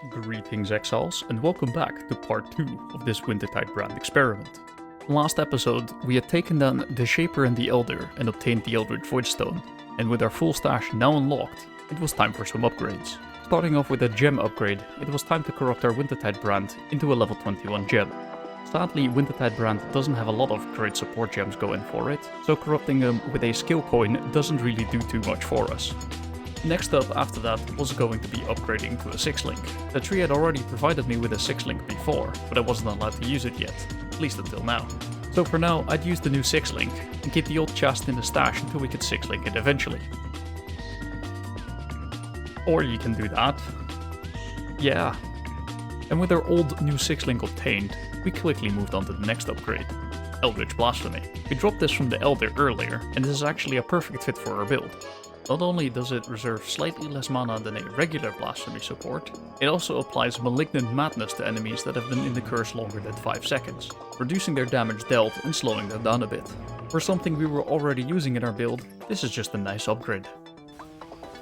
Greetings exiles, and welcome back to part 2 of this Wintertide brand experiment. Last episode, we had taken down the Shaper and the Elder and obtained the Eldritch Voidstone, and with our full stash now unlocked, it was time for some upgrades. Starting off with a gem upgrade, it was time to corrupt our Wintertide brand into a level 21 gem. Sadly, Wintertide brand doesn't have a lot of great support gems going for it, so corrupting them with a skill coin doesn't really do too much for us. Next up after that was going to be upgrading to a 6-link. The tree had already provided me with a 6-link before, but I wasn't allowed to use it yet, at least until now. So for now, I'd use the new 6-link and keep the old chest in the stash until we could 6-link it eventually. Or you can do that. Yeah. And with our old new 6-link obtained, we quickly moved on to the next upgrade. Eldritch Blasphemy. We dropped this from the Elder earlier, and this is actually a perfect fit for our build. Not only does it reserve slightly less mana than a regular Blasphemy support, it also applies Malignant Madness to enemies that have been in the curse longer than 5 seconds, reducing their damage dealt and slowing them down a bit. For something we were already using in our build, this is just a nice upgrade.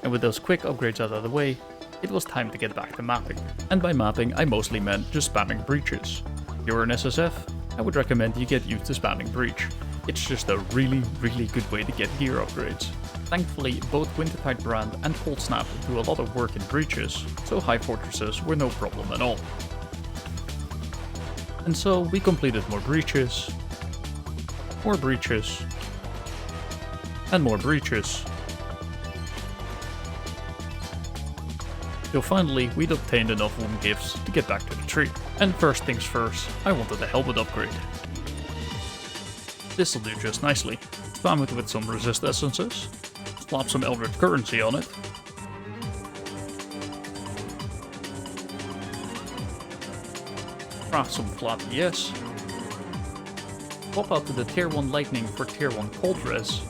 And with those quick upgrades out of the way, it was time to get back to mapping. And by mapping, I mostly meant just spamming breaches. If you're an SSF, I would recommend you get used to spamming breach. It's just a really good way to get gear upgrades. Thankfully, both Wintertide brand and Cold Snap do a lot of work in breaches, so high fortresses were no problem at all. And so we completed more breaches, and more breaches. Till finally, we'd obtained enough womb gifts to get back to the tree. And first things first, I wanted a helmet upgrade. This'll do just nicely. Spam it with some resist essences, slap some Eldritch currency on it, craft some flat ES, swap out to the tier 1 lightning for tier 1 cold res,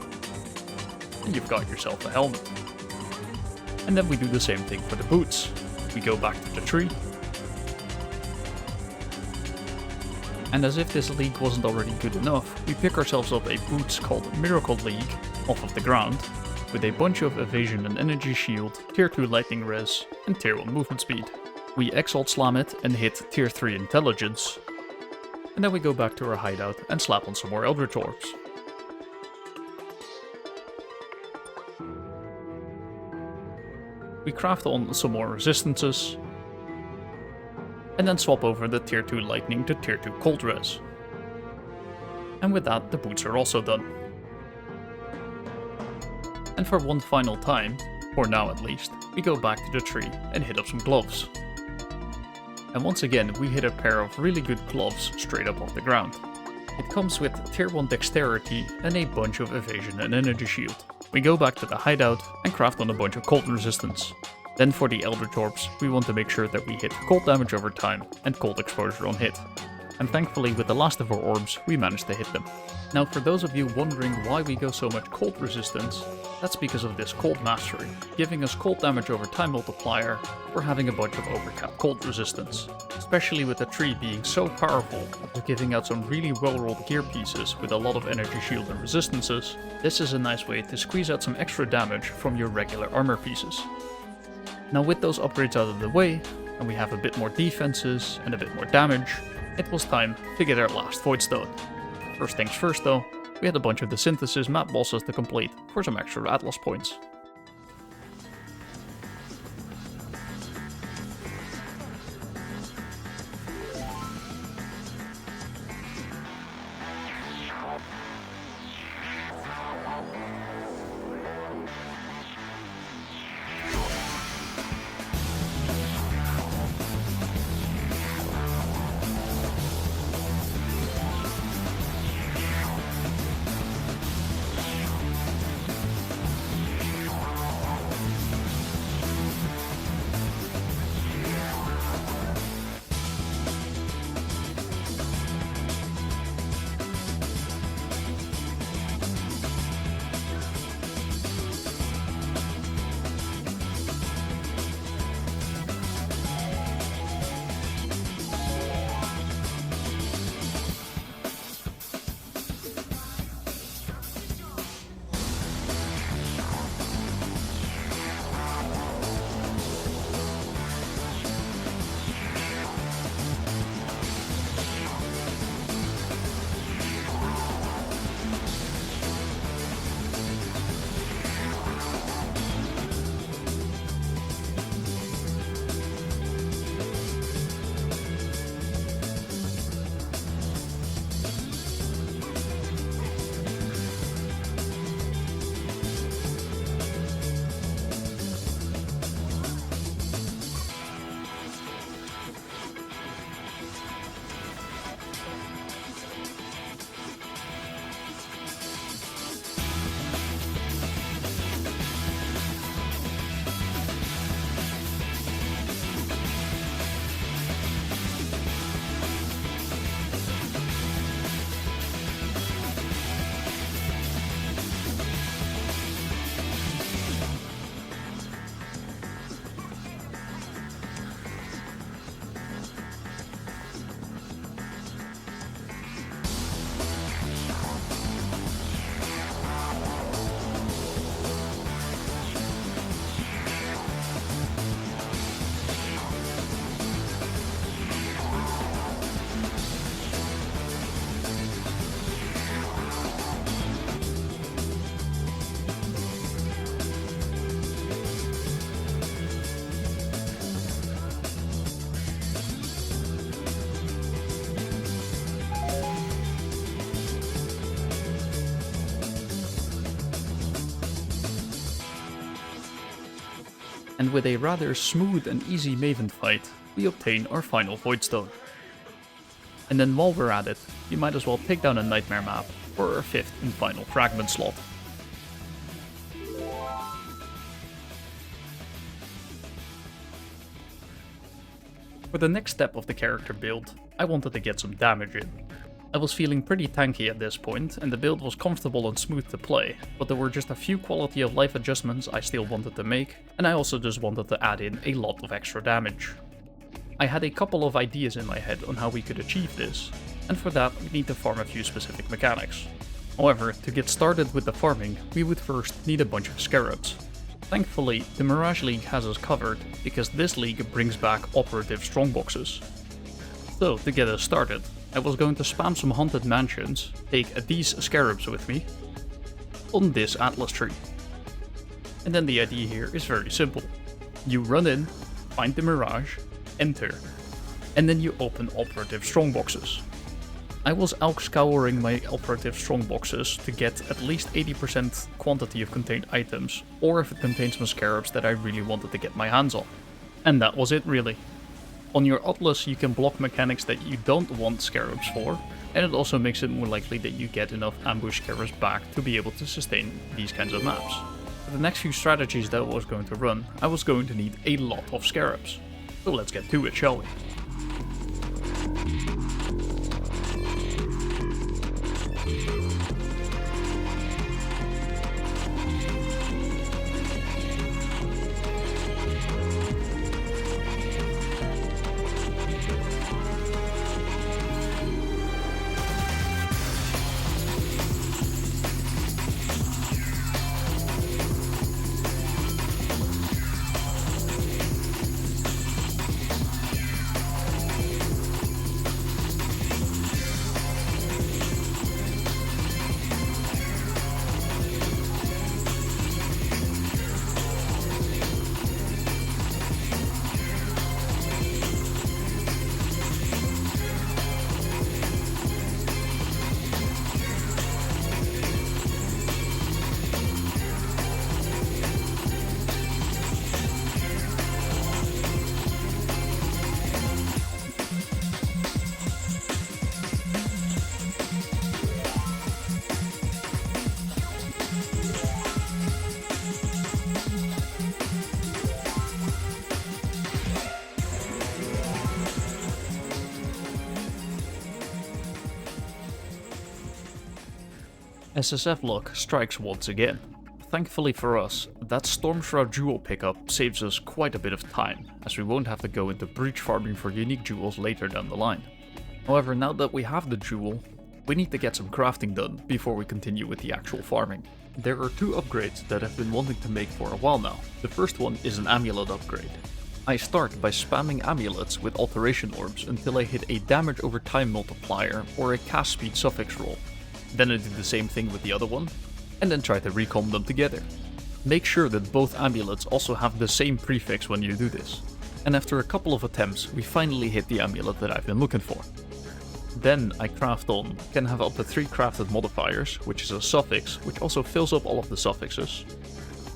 and you've got yourself a helmet. And then we do the same thing for the boots. We go back to the tree. And as if this league wasn't already good enough, we pick ourselves up a boots called Miracle League off of the ground, with a bunch of evasion and energy shield, tier 2 lightning res, and tier 1 movement speed. We exalt slam it and hit tier 3 intelligence. And then we go back to our hideout and slap on some more Eldritch Orbs. We craft on some more resistances, and then swap over the tier 2 lightning to tier 2 cold res. And with that, the boots are also done. And for one final time, for now at least, we go back to the tree and hit up some gloves. And once again, we hit a pair of really good gloves straight up off the ground. It comes with tier 1 dexterity and a bunch of evasion and energy shield. We go back to the hideout and craft on a bunch of cold resistance. Then for the Eldritch Orbs, we want to make sure that we hit cold damage over time and cold exposure on hit. And thankfully with the last of our orbs, we managed to hit them. Now for those of you wondering why we go so much cold resistance, that's because of this cold mastery, giving us cold damage over time multiplier for having a bunch of overcapped cold resistance. Especially with the tree being so powerful for giving out some really well rolled gear pieces with a lot of energy shield and resistances, this is a nice way to squeeze out some extra damage from your regular armor pieces. Now with those upgrades out of the way, and we have a bit more defenses and a bit more damage, it was time to get our last Voidstone. First things first though, we had a bunch of the Synthesis map bosses to complete for some extra Atlas points. And with a rather smooth and easy Maven fight, we obtain our final Voidstone. And then while we're at it, you might as well take down a Nightmare map for our 5th and final fragment slot. For the next step of the character build, I wanted to get some damage in. I was feeling pretty tanky at this point, and the build was comfortable and smooth to play, but there were just a few quality of life adjustments I still wanted to make, and I also just wanted to add in a lot of extra damage. I had a couple of ideas in my head on how we could achieve this, and for that we need to farm a few specific mechanics. However, to get started with the farming, we would first need a bunch of Scarabs. Thankfully, the Mirage League has us covered, because this league brings back operative strongboxes. So, to get us started, I was going to spam some haunted mansions, take these Scarabs with me, on this Atlas tree. And then the idea here is very simple. You run in, find the Mirage, enter, and then you open operative strongboxes. I was out scouring my operative strongboxes to get at least 80% quantity of contained items, or if it contains some Scarabs that I really wanted to get my hands on. And that was it really. On your Atlas you can block mechanics that you don't want Scarabs for, and it also makes it more likely that you get enough ambush Scarabs back to be able to sustain these kinds of maps. For the next few strategies that I was going to run, I was going to need a lot of Scarabs. So let's get to it, shall we? SSF luck strikes once again. Thankfully for us, that Stormshroud jewel pickup saves us quite a bit of time, as we won't have to go into breach farming for unique jewels later down the line. However, now that we have the jewel, we need to get some crafting done before we continue with the actual farming. There are two upgrades that I've been wanting to make for a while now. The first one is an Amulet upgrade. I start by spamming amulets with alteration orbs until I hit a damage over time multiplier or a cast speed suffix roll. Then I do the same thing with the other one, and then try to recomb them together. Make sure that both amulets also have the same prefix when you do this. And after a couple of attempts, we finally hit the amulet that I've been looking for. Then I craft on, can have up to 3 crafted modifiers, which is a suffix, which also fills up all of the suffixes.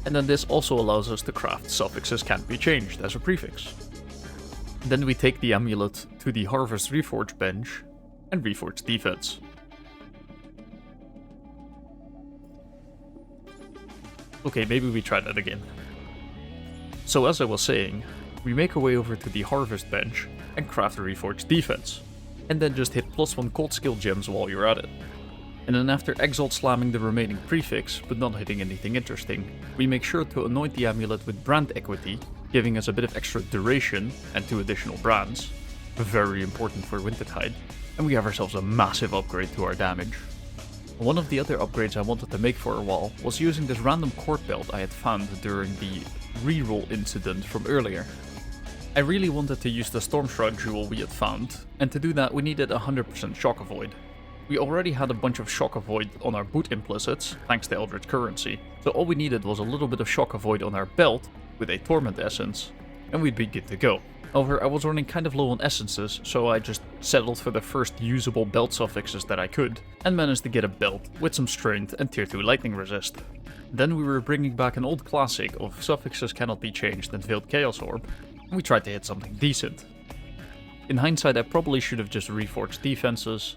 And then this also allows us to craft suffixes can't be changed as a prefix. Then we take the amulet to the Harvest Reforge bench and reforge defense. Okay, maybe we try that again. So as I was saying, we make our way over to the Harvest bench and craft a Reforged defense, and then just hit +1 cold skill gems while you're at it. And then after Exalt slamming the remaining prefix, but not hitting anything interesting, we make sure to anoint the amulet with brand equity, giving us a bit of extra duration and 2 additional brands, very important for Wintertide, and we have ourselves a massive upgrade to our damage. One of the other upgrades I wanted to make for a while was using this random cord belt I had found during the reroll incident from earlier. I really wanted to use the Stormshroud jewel we had found, and to do that we needed 100% shock avoid. We already had a bunch of shock avoid on our boot implicits, thanks to Eldritch Currency, so all we needed was a little bit of shock avoid on our belt with a Torment Essence, and we'd be good to go. However, I was running kind of low on essences, so I just settled for the first usable belt suffixes that I could, and managed to get a belt with some strength and tier 2 lightning resist. Then we were bringing back an old classic of suffixes cannot be changed and Veiled Chaos Orb, and we tried to hit something decent. In hindsight, I probably should have just reforged defenses,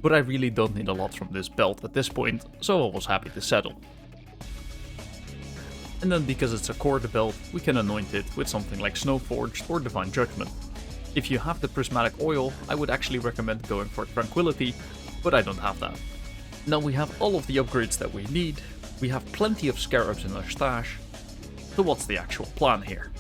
but I really don't need a lot from this belt at this point, so I was happy to settle. And then because it's a core belt, we can anoint it with something like Snowforged or Divine Judgment. If you have the Prismatic Oil, I would actually recommend going for Tranquility, but I don't have that. Now we have all of the upgrades that we need, we have plenty of Scarabs in our stash, so what's the actual plan here?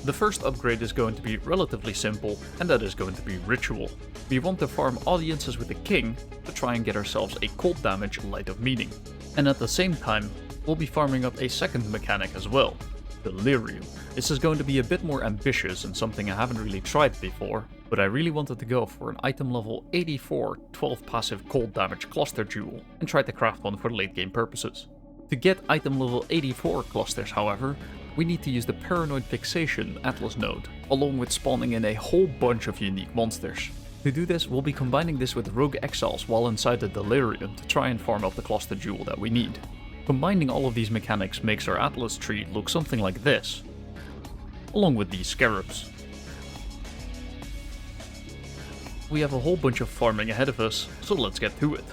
The first upgrade is going to be relatively simple, and that is going to be Ritual. We want to farm audiences with the King to try and get ourselves a cold damage Light of Meaning. And at the same time, we'll be farming up a second mechanic as well, Delirium. This is going to be a bit more ambitious and something I haven't really tried before, but I really wanted to go for an item level 84 12 passive cold damage cluster jewel and try to craft one for late game purposes. To get item level 84 clusters, however, we need to use the Paranoid Fixation Atlas node, along with spawning in a whole bunch of unique monsters. To do this, we'll be combining this with Rogue Exiles while inside the Delirium to try and farm up the cluster jewel that we need. Combining all of these mechanics makes our Atlas tree look something like this, along with these Scarabs. We have a whole bunch of farming ahead of us, so let's get to it.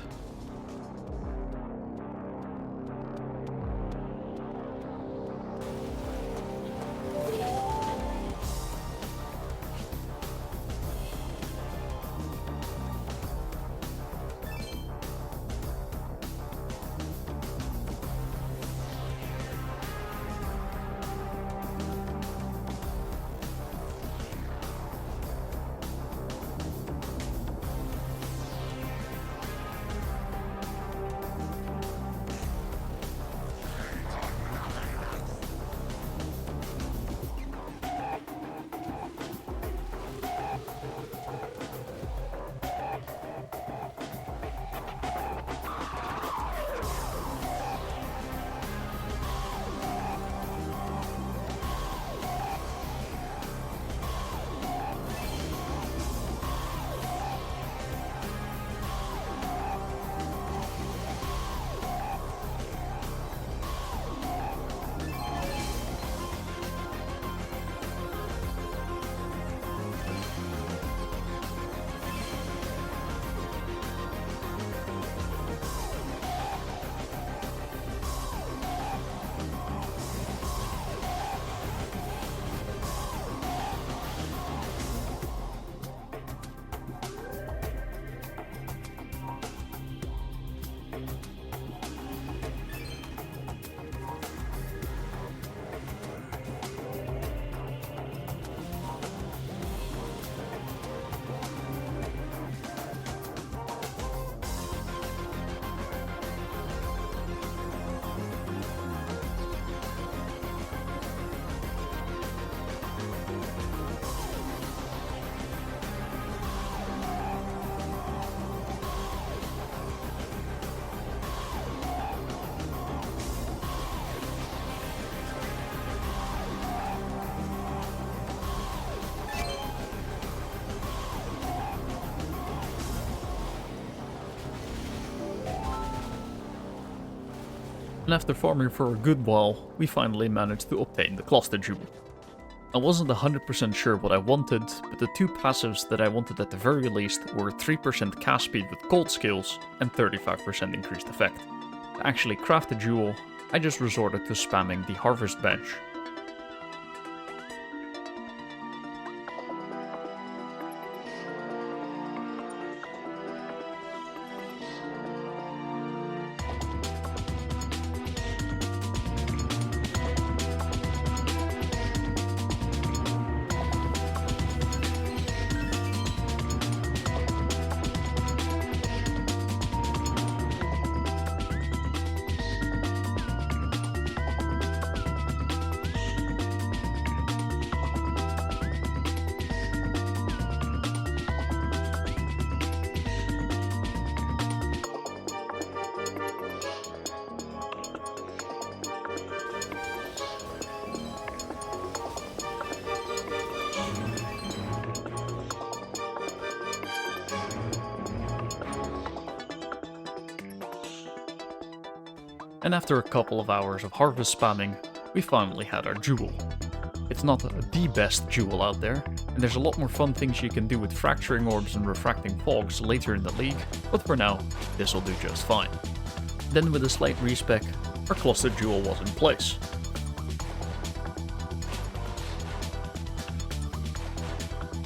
And after farming for a good while, we finally managed to obtain the cluster jewel. I wasn't 100% sure what I wanted, but the two passives that I wanted at the very least were 3% cast speed with cold skills and 35% increased effect. To actually craft the jewel, I just resorted to spamming the harvest bench. And after a couple of hours of harvest spamming, we finally had our jewel. It's not the best jewel out there, and there's a lot more fun things you can do with fracturing orbs and refracting fogs later in the league, but for now, this'll do just fine. Then with a slight respec, our clustered jewel was in place.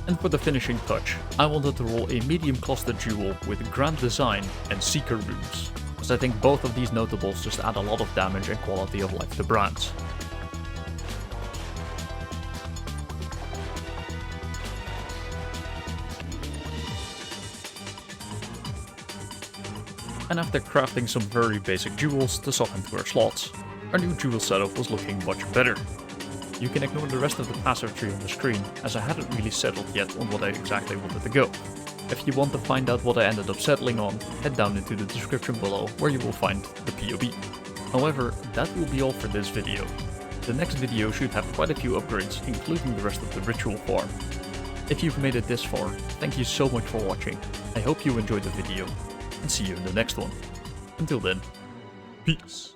And for the finishing touch, I wanted to roll a medium clustered jewel with grand design and seeker runes, as I think both of these notables just add a lot of damage and quality of life to brands. And after crafting some very basic jewels to slot into our slots, our new jewel setup was looking much better. You can ignore the rest of the passive tree on the screen, as I hadn't really settled yet on what I exactly wanted to go. If you want to find out what I ended up settling on, head down into the description below where you will find the POB. However, that will be all for this video. The next video should have quite a few upgrades, including the rest of the ritual farm. If you've made it this far, thank you so much for watching. I hope you enjoyed the video, and see you in the next one. Until then, peace.